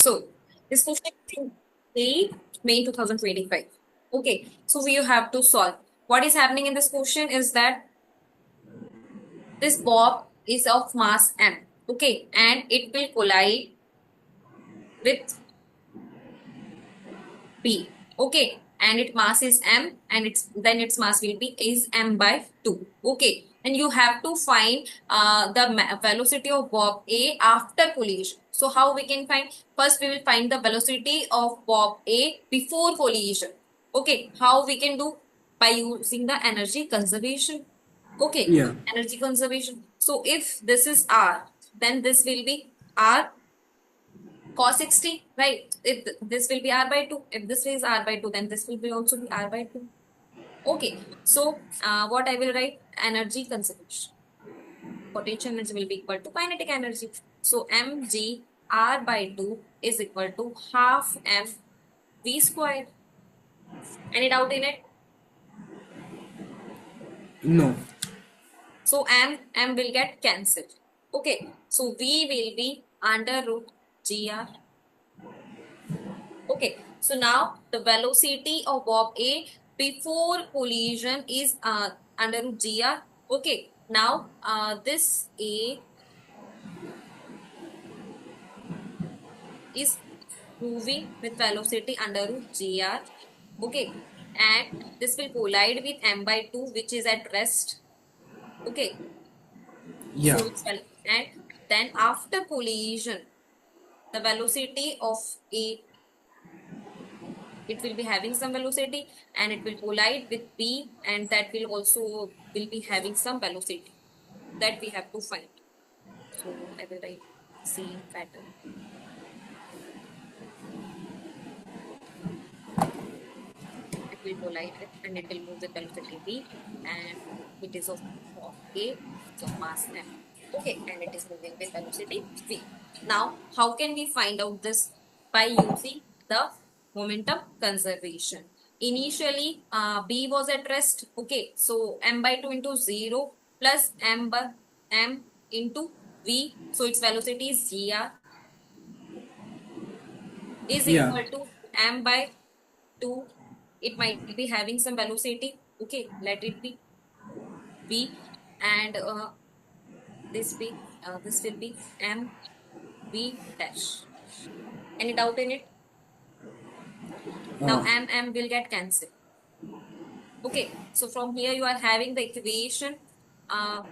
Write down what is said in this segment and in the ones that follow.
So this question is in May 2025. Okay, so we have to solve. What is happening in this question is that this bob is of mass m. Okay, and it will collide with b. Okay, and its mass is m, and its mass will be is m by 2. Okay, and you have to find the velocity of bob a after collision. So how we can find? First we will find the velocity of bob a before collision. Okay, how we can do? By using the energy conservation. Okay, Yeah. energy conservation. So if this is r, then this will be r cos 60, right? If this will be r by 2, if this is r by 2, then this will be also be r by 2. Okay, so what I will write? Energy conservation. Potential energy will be equal to kinetic energy. So mg r by 2 is equal to half m v square. Any doubt in it? No. So m will get cancelled. Okay, so v will be under root gr. Okay, so now the velocity of bob A before collision is under root gr. Okay, now this A is moving with velocity under root gr. Okay, and this will collide with m by 2, which is at rest. Okay, Yeah. so it's and then after collision, the velocity of A, it will be having some velocity and it will collide with b, and that will also will be having some velocity that we have to find. So I will write same pattern. It will collide with and it will move with velocity v, and it is of a, so mass m. Okay, and it is moving with velocity v. Now how can we find out this? By using the momentum conservation. Initially b was at rest. Okay, so m by 2 into 0 plus m by m into v, so its velocity is gr, is Yeah. equal to m by 2. It might be having some velocity. Okay, let it be v, and this will be m v dash. Any doubt in it? Now Uh, m will get cancelled. Okay, so from here you are having the equation uh,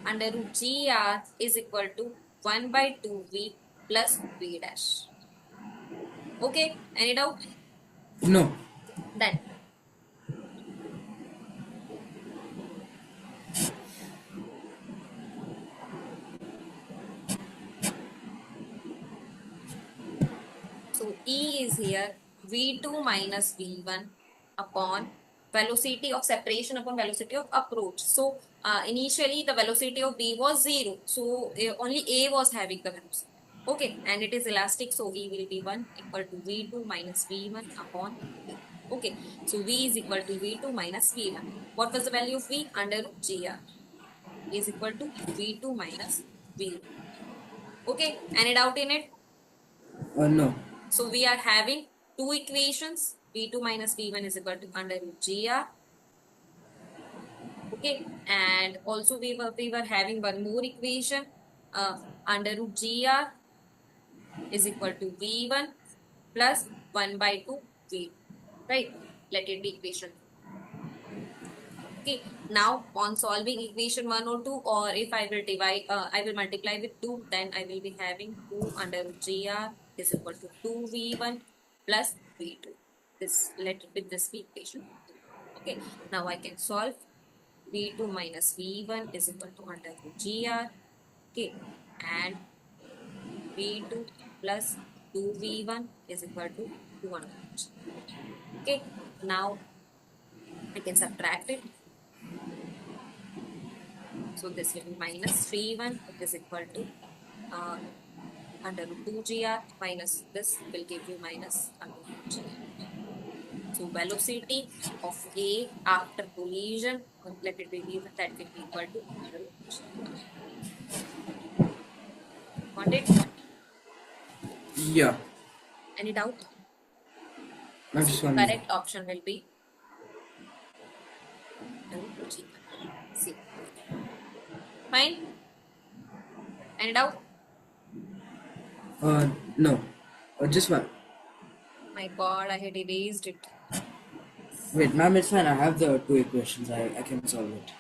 under root gr is equal to 1 by 2v plus v dash. Okay, any doubt? no. Then so E is here V2 minus V1 upon velocity of separation upon velocity of approach. So initially the velocity of B was 0. So only A was having the velocity. Okay, and it is elastic. So E will be 1 equal to V2 minus V1 upon V. Okay, so V is equal to V2 minus V1. What was the value of V? Under root GR is equal to V2 minus V1. Okay, any doubt in it? No. So we are having two equations. V2 minus V1 is equal to under root GR. Okay. And also we were having one more equation. Under root GR is equal to V1 plus 1 by 2 V. Right. Let it be equation. Okay. Now on solving equation 1 or 2, or if I will divide, I will multiply with 2, then I will be having 2 under root GR is equal to 2V1 plus V2. This, let it be this be equation 2. Okay. Now I can solve. V2 minus V1 is equal to under root GR. Okay. And V2 plus 2V1 is equal to 2 under root GR. Okay. Now I can subtract it. So this will be minus 3, 1. It is equal to uh, under root 2gr minus this will give you minus under root gr. So velocity of A after collision, let it be given, that will be equal to under root gr. Got it? Yeah. Any doubt? Not So just the one more. correct option will be G. C. Fine. Any doubt? No. Just one. My God, I had erased it. Wait, ma'am, it's fine. I have the two equations. I can solve it.